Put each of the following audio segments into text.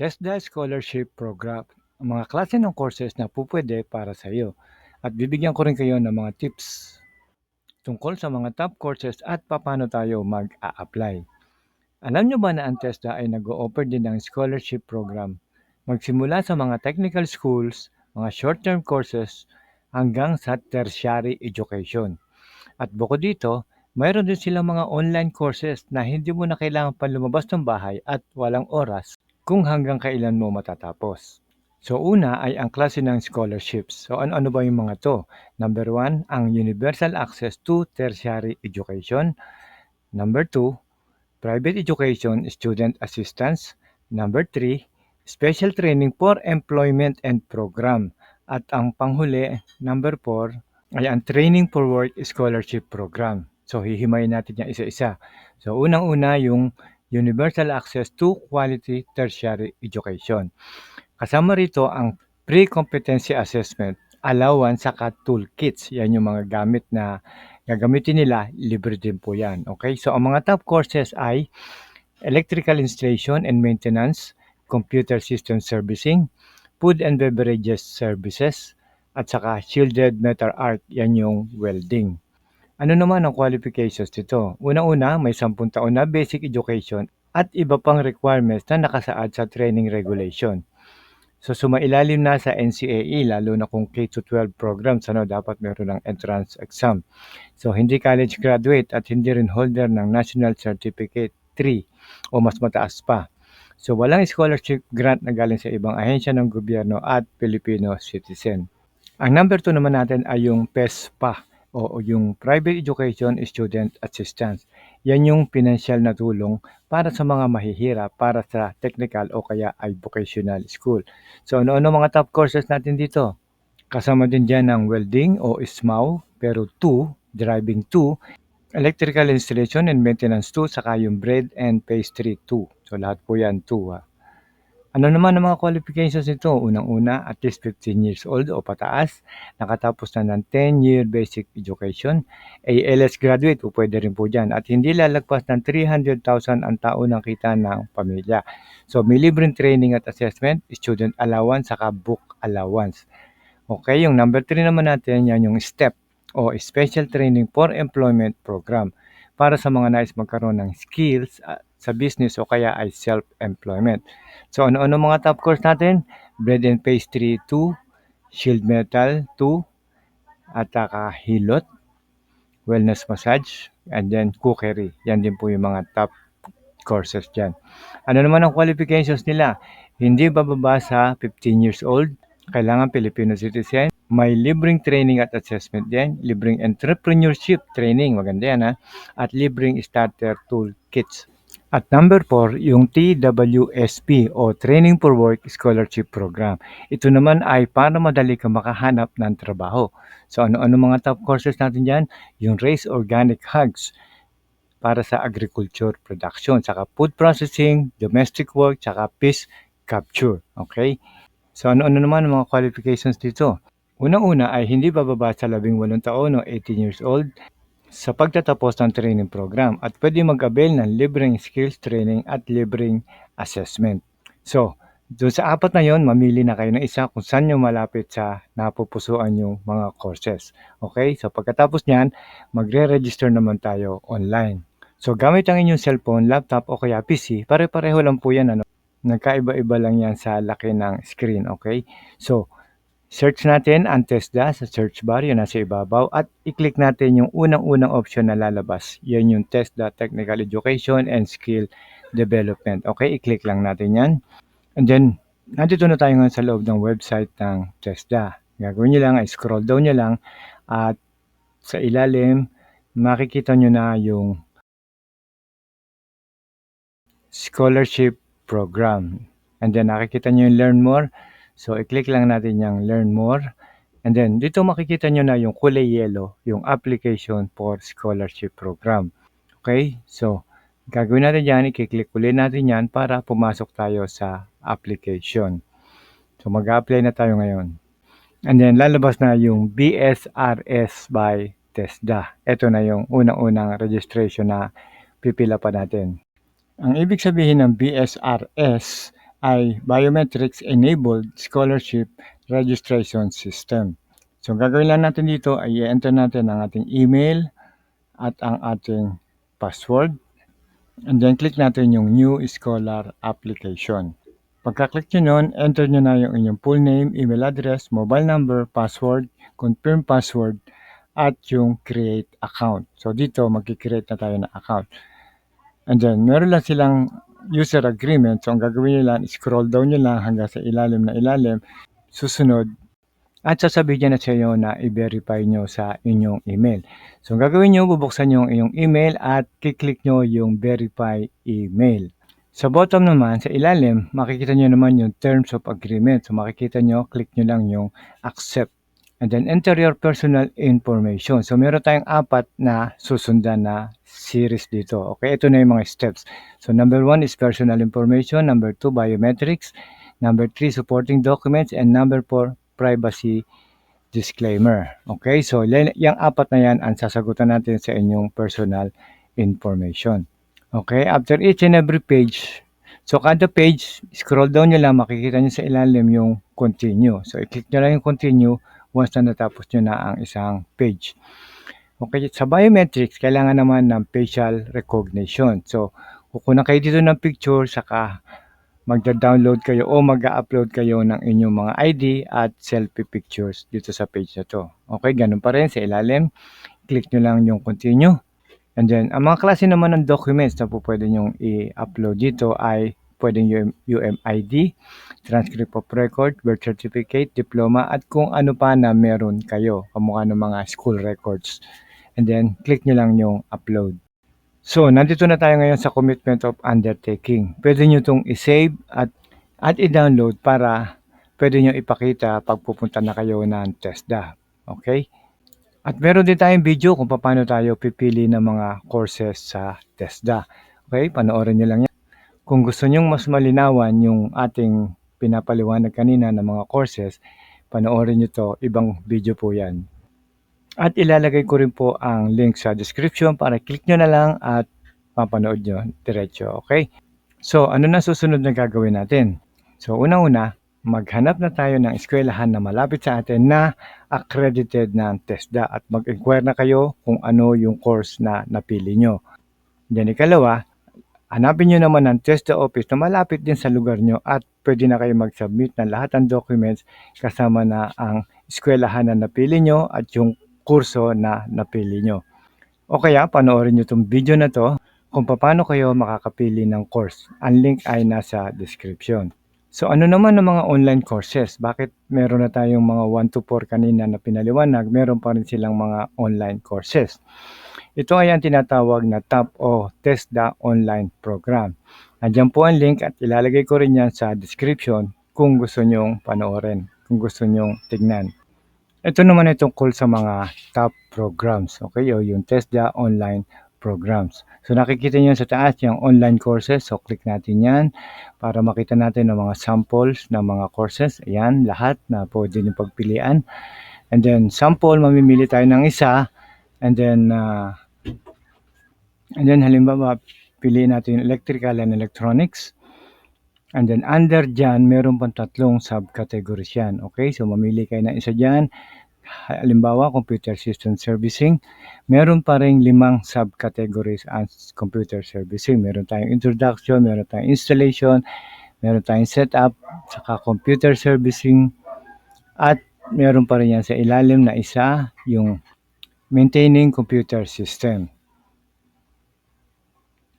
TESDA Scholarship Program, ang mga klase ng courses na pupwede para sa iyo. At bibigyan ko rin kayo ng mga tips tungkol sa mga top courses at paano tayo mag-a-apply. Alam nyo ba na ang TESDA ay nag-o-offer din ng scholarship program? Magsimula sa mga technical schools, mga short-term courses, hanggang sa tertiary education. At bukod dito, mayroon din silang mga online courses na hindi mo na kailangan pa lumabas ng bahay at walang oras kung hanggang kailan mo matatapos. So una ay ang klase ng scholarships. So ano-ano ba yung mga to? Number 1, ang universal access to tertiary education. Number 2, private education student assistance. Number 3, special training for employment and program. At ang panghuli, number 4, ay ang training for work scholarship program. So hihimayin natin yan isa-isa. So unang-una yung universal access to quality tertiary education. Kasama rito ang pre-competency assessment, allowance saka toolkits. Yan yung mga gamit na gagamitin nila, libre din po yan. Okay, so ang mga top courses ay electrical installation and maintenance, computer system servicing, food and beverages services, at saka shielded metal art, yan yung welding. Ano naman ang qualifications dito? Una-una, may 10 taon na basic education at iba pang requirements na nakasaad sa training regulation. So sumailalim na sa NCAA lalo na kung K-12 programs dapat meron ng entrance exam. So hindi college graduate at hindi rin holder ng National Certificate 3 o mas mataas pa. So walang scholarship grant na galing sa ibang ahensya ng gobyerno at Filipino citizen. Ang number 2 naman natin ay yung PESPA o yung Private Education Student Assistance. Yan yung financial na tulong para sa mga mahihirap para sa technical o kaya ay vocational school. So ano-ano mga top courses natin dito? Kasama din dyan ang welding o SMAW, pero 2, driving 2, electrical installation and maintenance 2, saka yung bread and pastry 2. So lahat po yan 2 ha. Ano naman ang mga qualifications nito? Unang-una, at least 15 years old o pataas, nakatapos na ng 10-year basic education, ALS graduate o pwede rin po dyan, at hindi lalagpas ng 300,000 ang taon ng kita ng pamilya. So may libreng training at assessment, student allowance, saka book allowance. Okay, yung number 3 naman natin, yan yung STEP o Special Training for Employment Program para sa mga nais magkaroon ng skills sa business o kaya ay self-employment. So ano-ano mga top course natin? Bread and Pastry 2, Shield Metal 2, at Hilot, Wellness Massage, and then Cookery. Yan din po yung mga top courses dyan. Ano naman ang qualifications nila? Hindi bababa sa 15 years old, kailangan Filipino citizen, may libreng training at assessment din, libreng entrepreneurship training, maganda yan ha, at libreng starter toolkits. At number 4, yung TWSP o Training for Work Scholarship Program. Ito naman ay para madali ka makahanap ng trabaho. So ano-ano mga top courses natin dyan? Yung Raise Organic Hogs para sa agriculture production, saka food processing, domestic work, saka fish capture. Okay? So ano-ano naman ang mga qualifications dito? Unang-una ay hindi bababa sa 18 taon o 18 years old sa pagtatapos ng training program at pwede mag-avail ng libreng skills training at libreng assessment. So, doon sa 4 na yon, mamili na kayo ng isa kung saan nyo malapit sa napupusuan yung mga courses. Okay? So, pagkatapos niyan, magre-register naman tayo online. So, gamit ang inyong cellphone, laptop o kaya PC, pare-pareho lang po yan. Nagkaiba-iba lang yan sa laki ng screen. Okay? So, search natin ang TESDA sa search bar, yun nasa ibabaw, at i-click natin yung unang-unang option na lalabas. Yan yung TESDA Technical Education and Skill Development. Okay, i-click lang natin yan. And then, nandito na tayo ngayon sa loob ng website ng TESDA. Gagawin nyo lang, scroll down nyo lang, at sa ilalim, makikita nyo na yung scholarship program. And then, nakikita nyo yung learn more. So, i-click lang natin yung learn more. And then, dito makikita nyo na yung kulay yellow, yung application for scholarship program. Okay? So, gagawin natin yan, i-click ulit natin yan para pumasok tayo sa application. So, mag-apply na tayo ngayon. And then, lalabas na yung BSRS by TESDA. Ito na yung unang-unang registration na pipila pa natin. Ang ibig sabihin ng BSRS, ay Biometrics-Enabled Scholarship Registration System. So, gagawin lang natin dito ay i-enter natin ang ating email at ang ating password. And then, click natin yung New Scholar Application. Pagka-click nyo nun, enter nyo na yung inyong full name, email address, mobile number, password, confirm password, at yung create account. So, dito, mag-create na tayo ng account. And then, meron lang silang user agreement. So, ang gagawin nyo lang, scroll down nyo lang hanggang sa ilalim na ilalim. Susunod, at sasabihin niya na sa iyo na i-verify nyo sa inyong email. So, ang gagawin nyo, bubuksan nyo ang inyong email at kiklik nyo yung verify email. Sa bottom naman, sa ilalim, makikita nyo naman yung terms of agreement. So, makikita nyo, click nyo lang yung accept. And then, enter your personal information. So, meron tayong 4 na susundan na series dito. Okay, ito na yung mga steps. So, number 1 is personal information. Number 2, biometrics. Number 3, supporting documents. And number 4, privacy disclaimer. Okay, so yung 4 na yan ang sasagutan natin sa inyong personal information. Okay, after each and every page, so kada page, scroll down nyo lang, makikita nyo sa ilalim yung continue. So, i-click nyo lang yung continue once na natapos nyo na ang isang page. Okay, sa biometrics, kailangan naman ng facial recognition. So, kukunan kayo dito ng picture, saka magda-download kayo o mag-upload kayo ng inyong mga ID at selfie pictures dito sa page na to. Okay, ganun pa rin sa ilalim. Click nyo lang yung continue. And then, ang mga klase naman ng documents na po pwede nyo i-upload dito ay pwedeng UMID, transcript of record, birth certificate, diploma, at kung ano pa na meron kayo, kamukha ng mga school records. And then, click nyo lang yung upload. So, nandito na tayo ngayon sa commitment of undertaking. Pwede nyo itong i-save at i-download para pwede nyo ipakita pag pupunta na kayo ng TESDA. Okay? At meron din tayong video kung paano tayo pipili ng mga courses sa TESDA. Okay? Panoorin nyo lang yan. Kung gusto nyo mas malinawan yung ating pinapaliwanag kanina ng mga courses, panoorin nyo to. Ibang video po yan. At ilalagay ko rin po ang link sa description para click nyo na lang at papanood nyo diretso. Okay? So, ano na susunod na gagawin natin? So, unang-una, maghanap na tayo ng eskwelahan na malapit sa atin na accredited ng TESDA at mag-inquire na kayo kung ano yung course na napili nyo. Then, ikalawa, hanapin nyo naman ang TESDA office na malapit din sa lugar nyo at pwede na kayo mag-submit ng lahat ng documents kasama na ang eskwelahan na napili nyo at yung kurso na napili nyo. O kaya, panoorin nyo itong video na to kung paano kayo makakapili ng course. Ang link ay nasa description. So, ano naman ang mga online courses? Bakit meron na tayong mga 1 to 4 kanina na pinaliwanag, meron pa rin silang mga online courses? Ito ay ang tinatawag na TAP o TESDA online program. Nandiyan po ang link at ilalagay ko rin yan sa description kung gusto nyong panoorin, kung gusto nyong tignan. Ito naman ay tungkol sa mga top programs, okay, o yung TESDA online programs. So nakikita niyo sa taas yung online courses, so click natin yan para makita natin ang mga samples ng mga courses. Ayan, lahat na pwede nyo pagpilian. And then sample, mamimili tayo ng isa, and then halimbawa, piliin natin yung electrical and electronics. And then under dyan, meron pang 3 subcategories yan. Okay, so mamili kayo ng isa dyan. Halimbawa, computer system servicing. Meron pa rin 5 subcategories as computer servicing. Meron tayong introduction, meron tayong installation, meron tayong setup, saka computer servicing. At meron pa rin yan sa ilalim na isa, yung maintaining computer system.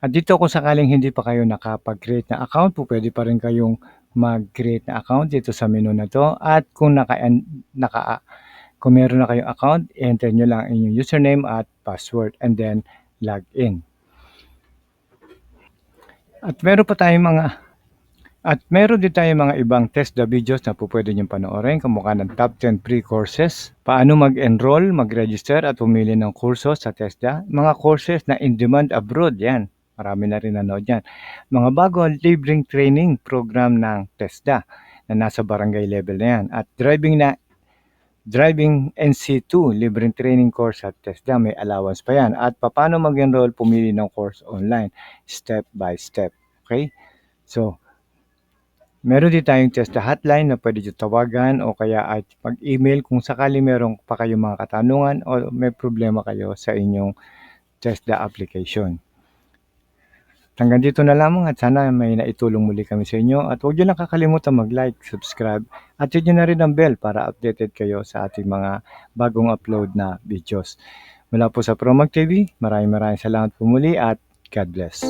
At dito kung sakaling hindi pa kayo nakapag-create na account, po pwede pa rin kayong mag-create na account dito sa menu na to. At kung kung meron na kayong account, enter nyo lang inyong username at password and then log in. At meron din tayong mga ibang TESDA videos na po pwede nyo panoorin, kamukha ng top 10 free courses, paano mag-enroll, mag-register at pumili ng kurso sa TESDA, mga courses na in-demand abroad, yan. Marami na rin nanood yan. Mga bagong libreng training program ng TESDA na nasa barangay level na yan. At driving NC2, libreng training course at TESDA, may allowance pa yan. At paano mag-enroll, pumili ng course online, step by step. Okay? So, Meron din tayong TESDA hotline na pwede niyo tawagan o kaya at mag-email kung sakali meron pa kayong mga katanungan o may problema kayo sa inyong TESDA application. Hanggang dito na lamang at sana may naitulong muli kami sa inyo at huwag niyo lang kakalimutan mag-like, subscribe at hit niyo na rin ang bell para updated kayo sa ating mga bagong upload na videos. Mula po sa Promag TV, maraming salamat po muli at God bless.